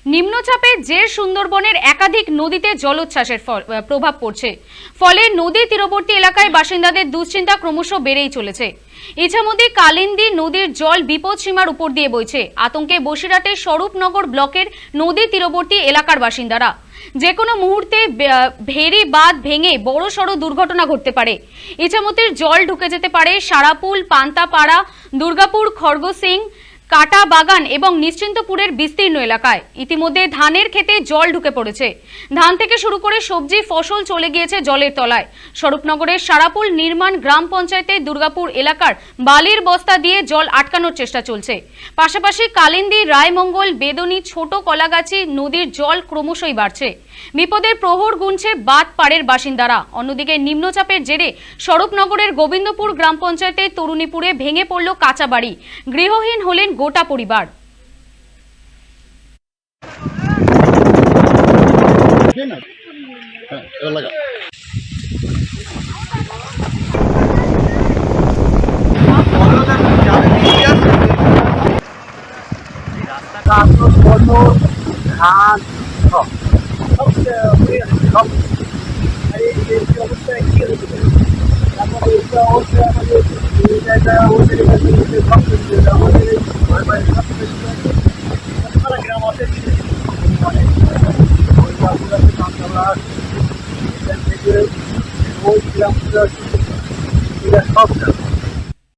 নিম্নচাপে জের সুন্দরবনের একাধিক নদীতে জলোচ্ছ্বাসের প্রভাব পড়ছে। ফলে নদী তীরবর্তী এলাকায় বাসিন্দাদের দুশ্চিন্তা ক্রমশ বেড়েই চলেছে। ইছামতি কালিন্দী নদীর জল বিপদসীমার উপর দিয়ে বইছে। আতঙ্কে বসিরহাটের স্বরূপনগর ব্লকের নদী তীরবর্তী এলাকার বাসিন্দারা। যে কোনো মুহূর্তে ভেরি বাঁধ ভেঙে বড় সড় দুর্ঘটনা ঘটতে পারে। ইছামতির জল ঢুকে যেতে পারে সারাপুল, পান্তাপাড়া, দুর্গাপুর, খড়গসিং, কাটা বাগান এবং নিশ্চিন্তপুরের বিস্তীর্ণ এলাকায়। ইতিমধ্যে ধানের ক্ষেতে জল ঢুকে পড়েছে। ধান থেকে শুরু করে সবজি ফসল চলে গিয়েছে জলের তলায়। স্বরূপনগরের সারাপুল নির্মাণ গ্রাম পঞ্চায়েতে দুর্গাপুর এলাকার বালির বস্তা দিয়ে জল আটকানোর চেষ্টা চলছে। পাশাপাশি কালিন্দী, রায়মঙ্গল, বেদনী, ছোট কলাগাছি নদীর জল ক্রমশই বাড়ছে। বিপদের প্রহর গুনছে বাঁধ পাড়ের বাসিন্দারা। অন্যদিকে নিম্নচাপের জেরে স্বরূপনগরের গোবিন্দপুর গ্রাম পঞ্চায়েতের তরুণীপুরে ভেঙে পড়ল কাঁচা বাড়ি। গৃহহীন হলেন গোটা পরিবার। সব